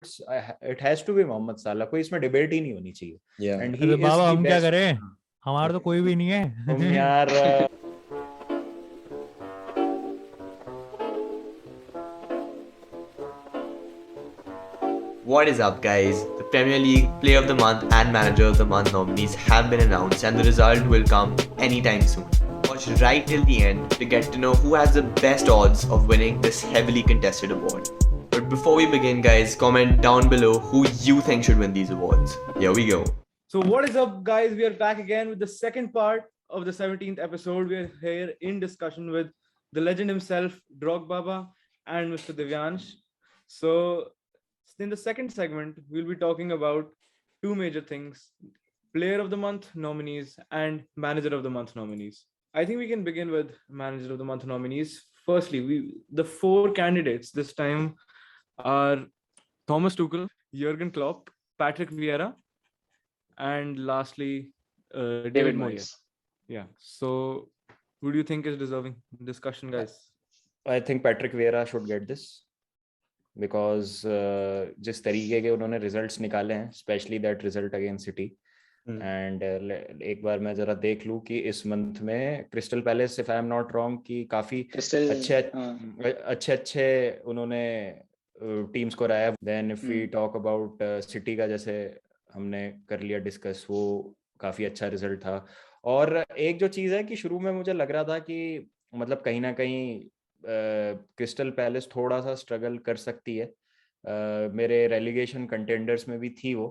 it has to be Mohammad Salah, कोई इसमें debate ही नहीं होनी चाहिए. Yeah. And he अरे is बाबा the हम क्या best. करें, हमारा तो कोई भी नहीं तुम है. यार What is up, guys? The Premier League Player of the Month and Manager of the Month nominees have been announced, and the result will come anytime soon. Watch right till the end to get to know who has the best odds of winning this heavily contested award. But before we begin, guys, comment down below who you think should win these awards. Here we go. So what is up, guys? We are back again with the second part of the 17th episode. We are here in discussion with the legend himself, Drog Baba, and Mr. Divyansh. So in the second segment, we'll be talking about two major things: Player of the Month nominees and Manager of the Month nominees. I think we can begin with Manager of the Month nominees. Firstly, the four candidates this time are Thomas Tuchel, Jurgen Klopp, Patrick Vieira, and lastly, David Moyes. Yeah. So, who do you think is deserving? Discussion, guys. I think Patrick Vieira should get this because जिस तरीके के उन्होंने results निकाले हैं, specially that result against city, and एक बार मैं जरा देख लूं कि इस मंथ में crystal palace, if I am not wrong, कि काफी अच्छे उन्होंने टीम्स को हराया. Then if we talk about city का, जैसे हमने कर लिया डिस्कस, वो काफी अच्छा रिजल्ट था. और एक जो चीज है कि शुरू में मुझे लग रहा था कि मतलब कहीं ना कहीं क्रिस्टल पैलेस थोड़ा सा स्ट्रगल कर सकती है. मेरे रेलीगेशन कंटेंडर्स में भी थी वो,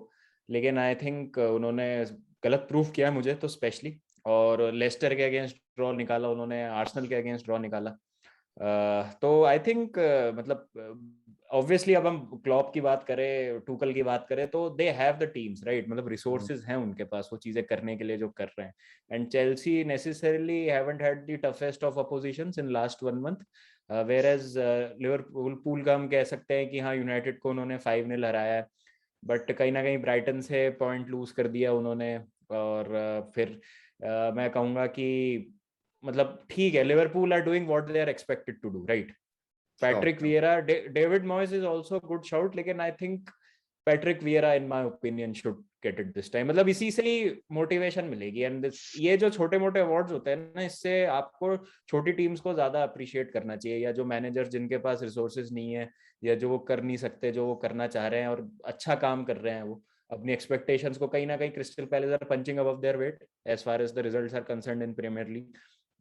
लेकिन आई थिंक उन्होंने गलत प्रूफ किया मुझे तो, स्पेशली. और लेस्टर के अगेंस्ट ड्रॉ निकाला उन्होंने, आर्सेनल के अगेंस्ट ड्रॉ निकाला. तो आई थिंक मतलब ऑब्वियसली अब हम क्लॉप की बात करें, टूकल की बात करें, तो they have the teams, right? मतलब रिसोर्सेज हैं उनके पास वो चीजें करने के लिए जो कर रहे हैं. And Chelsea necessarily haven't had the toughest of oppositions in last 1 month, whereas Liverpool का हम कह सकते हैं कि हाँ, यूनाइटेड को उन्होंने 5-0 हराया है, बट कहीं ना कहीं ब्राइटन से पॉइंट लूज कर दिया उन्होंने. और फिर मैं कहूँगा कि मतलब ठीक है, Liverpool are doing what they are expected to do, right? Patrick Vieira, David Moyes is also good shout, लेकिन I think Patrick Vieira in my opinion should get it this time. मतलब इसी से ही मोटिवेशन मिलेगी. And ये जो छोटे मोटे awards होते हैं ना, इससे आपको छोटी टीम्स को ज्यादा अप्रिशिएट करना चाहिए, या जो मैनेजर जिनके पास रिसोर्सेज नहीं है, या जो वो कर नहीं सकते जो वो करना चाह रहे हैं और अच्छा काम कर रहे हैं, वो अपनी एक्सपेक्टेशंस को कहीं ना कहीं, crystal palace are punching above their weight as far as the results are concerned in premier league.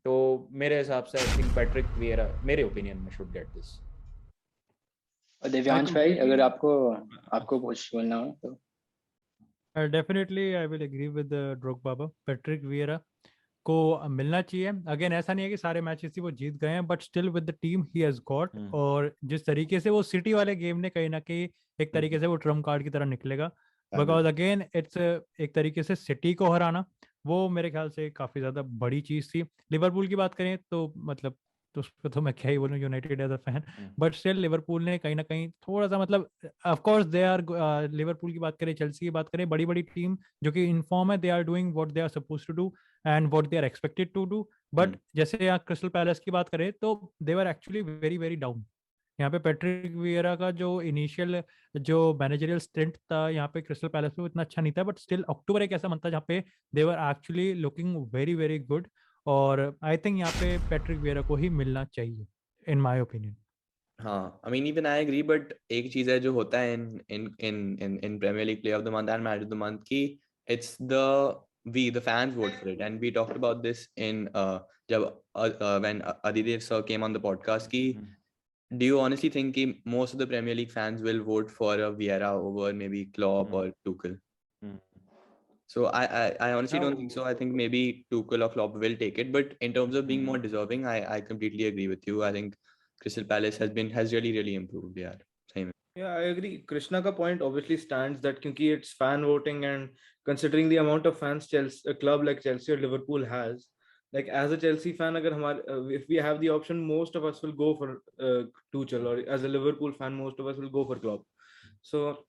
तो मेरे हिसाब से आई थिंक पैट्रिक वियरा, मेरे ओपिनियन में, शुड गेट दिस. और दिव्यांश भाई, अगर आपको कुछ बोलना हो तो. Definitely I will agree with ड्रोग बाबा. पैट्रिक वियरा को मिलना चाहिए. अगेन ऐसा नहीं है कि सारे मैचेस ही वो जीत गए हैं, but still with the team he has got, और जिस तरीके से वो सिटी वाले गेम ने कहीं ना कहीं एक तरीके से वो ट्रम्प कार्ड की तरह निकलेगा, बिकॉज अगेन इट्स एक तरीके से सिटी को हराना वो मेरे ख्याल से काफी ज्यादा बड़ी चीज थी. लिवरपूल की बात करें तो मतलब तो उस पर तो मैं क्या ही बोलूं, United as a fan, but still Liverpool ने कहीं ना कहीं थोड़ा सा मतलब, of course they are, Liverpool की बात करें, चेल्सी की बात करें, बड़ी बड़ी टीम जो कि इनफॉर्म है, they are doing what they are supposed to do and what they are expected to do. But जैसे यहाँ क्रिस्टल पैलेस की बात करें तो they were actually very very down. यहाँ पे पैट्रिक वियरा का जो इनिशियल जो मैनेजरियल स्टेंट था यहाँ पे क्रिस्टल पैलेस में इतना अच्छा नहीं था, बट स्टिल अक्टूबर एक ऐसा मंथ था जहाँ पे they were actually looking very very good, और आई थिंक यहाँ पे पैट्रिक वियरा को ही मिलना चाहिए इन माय ओपिनियन. हाँ, I mean even I agree, but एक चीज है जो होता है in Premier League Player of the Month and Manager of the Month की, it's the fans vote for it, and we talked about this in जब when Adidev sir came on the podcast की, do you honestly think कि most of the Premier League fans will vote for a Vieira over maybe Klopp or Tuchel? So I honestly don't think so. I think maybe Tuchel or Klopp will take it, but in terms of being more deserving, I completely agree with you. I think Crystal Palace has really improved. Yeah, same. Yeah, I agree. Krishna ka point obviously stands that kyunki it's fan voting, and considering the amount of fans a club like Chelsea or Liverpool has, like as a Chelsea fan, if we have the option, most of us will go for Tuchel, or as a Liverpool fan, most of us will go for Klopp. So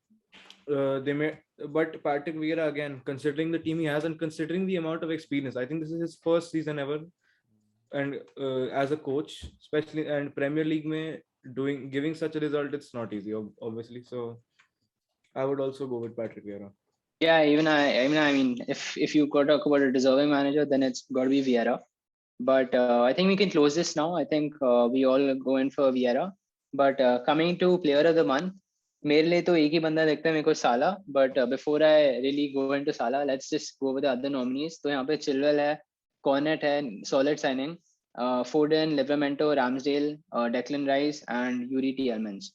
they may, but Patrick Vieira, again, considering the team he has and considering the amount of experience, I think this is his first season ever, and as a coach, especially, and Premier League giving such a result, it's not easy, obviously. So I would also go with Patrick Vieira. Yeah, even I mean, if you could talk about a deserving manager, then it's got to be Vieira. But I think we can close this now. I think we all go in for Vieira. But coming to player of the month, मेरे लिए तो एक ही बंदा लगता है मेरे को साला. But before I really go into Salah, let's just go with the other nominees. तो यहाँ पे Chilwell है, Cornet है, solid signing. Foden, Livramento, Ramsdale, Declan Rice and Yuri Tielemans.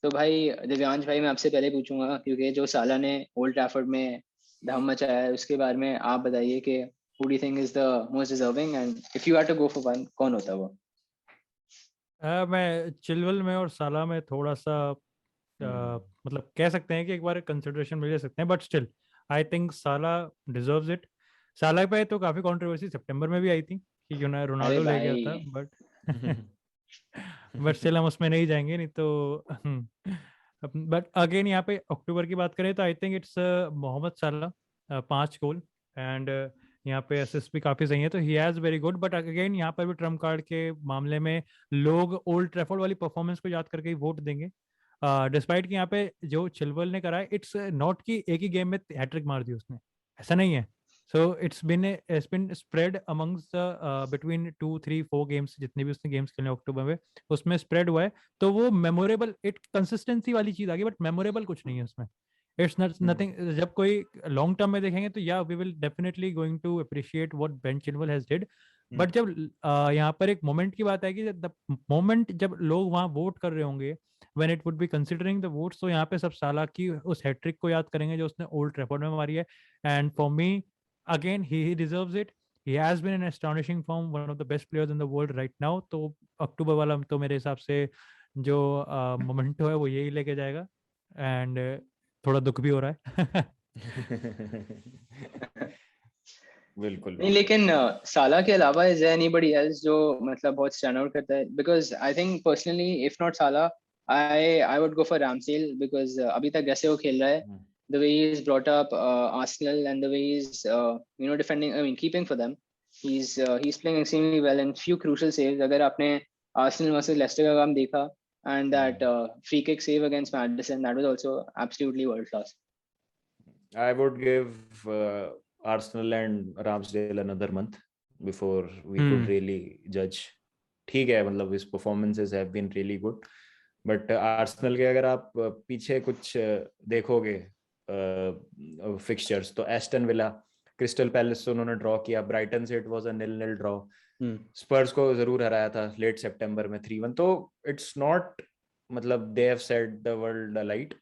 तो भाई दिव्यांश भाई मैं आपसे पहले पूछूंगा क्योंकि जो साला ने ओल्ड ट्रैफर्ड में धम मचाया है उसके बारे में आप बताइए कि who do you think is the most deserving and if you had to go for one कौन होता वो? मैं चिलवेल में और साला में थोड़ा सा मतलब कह सकते हैं कि एक बार कंसिडरेशन मिल सकते हैं बट स्टिल आई थिंक साला डिजर्व्स इट. साला पे तो काफी कंट्रोवर्सी सितंबर में भी आई थी कि रोनाल्डो ले गया था बट स्टिल हम उसमें नहीं जाएंगे नहीं तो बट अगेन यहाँ पे अक्टूबर की बात करें तो आई थिंक इट्स मोहम्मद साला 5 गोल एंड यहाँ पे असिस्ट भी काफी सही है तो he has very good but again यहाँ पर भी ट्रम्प कार्ड के मामले में लोग ओल्ड ट्रैफोर्ड वाली परफॉर्मेंस को याद करके ही वोट देंगे डिस्पाइट कि यहाँ पे जो चिलवेल ने करा है इट्स नॉट कि एक ही गेम में हैट्रिक मार दी उसने ऐसा नहीं है. So it's been spread amongst between 2, 3, 4 games जितने भी उसने गेम्स खेले अक्टूबर में उसमें स्प्रेड हुआ है तो वो मेमोरेबल इट कंसिस्टेंसी वाली चीज आ गई बट मेमोरेबल कुछ नहीं है उसमें. It's nothing. जब कोई लॉन्ग टर्म में देखेंगे तो या we will definitely going to appreciate what Ben Chilwell has did but जब यहाँ पर एक मोमेंट की बात है कि द मोमेंट जब लोग वहाँ वोट कर रहे होंगे when it would be considering the votes तो यहाँ पे सब साला की उस हैट्रिक को याद करेंगे जो उसने ओल्ड ट्रैफोर्ड में मारी है and for me again he deserves it. He has been in astonishing form, one of the best players in the world right now. तो अक्टूबर वाला तो मेरे हिसाब से जो मोमेंटो है वो यही लेके जाएगा एंड थोड़ा दुख भी हो रहा है. बिल्कुल नहीं लेकिन साला के अलावा is there anybody else जो मतलब बहुत स्टैंड आउट करता है because I think personally if not Salah I would go for Ramsdale because अभी तक जैसे वो खेल रहा है the way he's brought up Arsenal and the way he's defending, I mean keeping for them, he's playing extremely well and few crucial saves. अगर आपने Arsenal versus Leicester का काम देखा and that free kick save against Maddison, that was also absolutely world class. I would give Arsenal and Ramsdale another month before we could really judge. ठीक है मतलब his performances have been really good but Arsenal के अगर आप पीछे कुछ देखोगे fixtures तो एस्टन विला, क्रिस्टल पैलेस से उन्होंने ड्रॉ किया, ब्राइटन से इट वाज अ 0-0 ड्रॉ, स्पर्स को जरूर हराया था लेट सितंबर में 3-1. तो इट्स नॉट मतलब they have set the world alight.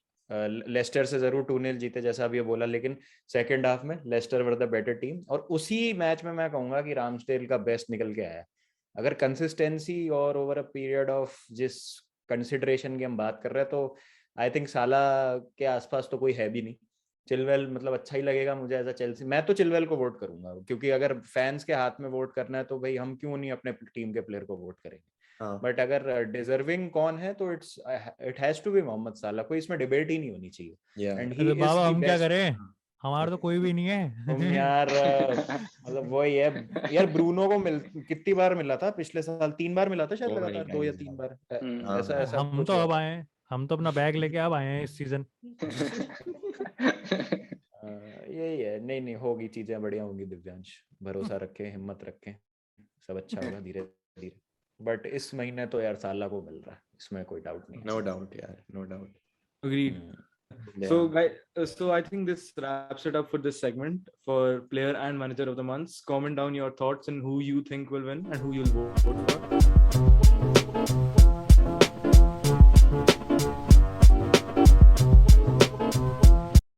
Leicester से जरूर 2-0 जीते जैसा अभी बोला लेकिन सेकंड हाफ में Leicester were the better team और उसी मैच में मैं कहूंगा कि रामस्डेल का बेस्ट निकल के आया. अगर कंसिस्टेंसी और ओवर अ पीरियड ऑफ जिस कंसिडरेशन की हम बात कर रहे हैं तो आई थिंक साला के आसपास तो कोई है भी नहीं. चिलवेल मतलब अच्छा ही लगेगा मुझे एज अ चेल्सी. मैं तो चिलवेल को वोट करूंगा क्योंकि अगर फैंस के हाथ में वोट करना है तो भाई हम क्यों नहीं अपने टीम के प्लेयर को वोट करेंगे. बट अगर डिजर्विंग कौन है तो it has to be Mohamed Salah. कोई इसमें डिबेट ही नहीं होनी चाहिए. एंड ही इज बाबा हम क्या करें, हमारा तो कोई भी नहीं है. तुम यार मतलब वही है यार. ब्रूनो को कितनी बार मिला था पिछले साल? 3 बार मिला था शायद लगातार, 2 या 3 बार ऐसा. हम तो अब आए हैं, हम तो अपना बैग लेके अब आए हैं इस सीजन. यही है. नहीं होगी चीजें बढ़िया होंगी दिव्यांश. भरोसा रखें, हिम्मत रखें, सब अच्छा होगा धीरे धीरे. बट इस महीने तो यार साला को मिल रहा है, इसमें कोई डाउट नहीं. नो डाउट यार, no doubt. Agreed. Yeah. So guys, so I think this wraps it up for this segment for player and manager of the month. Comment down your thoughts and who you think will win and who you'll vote for.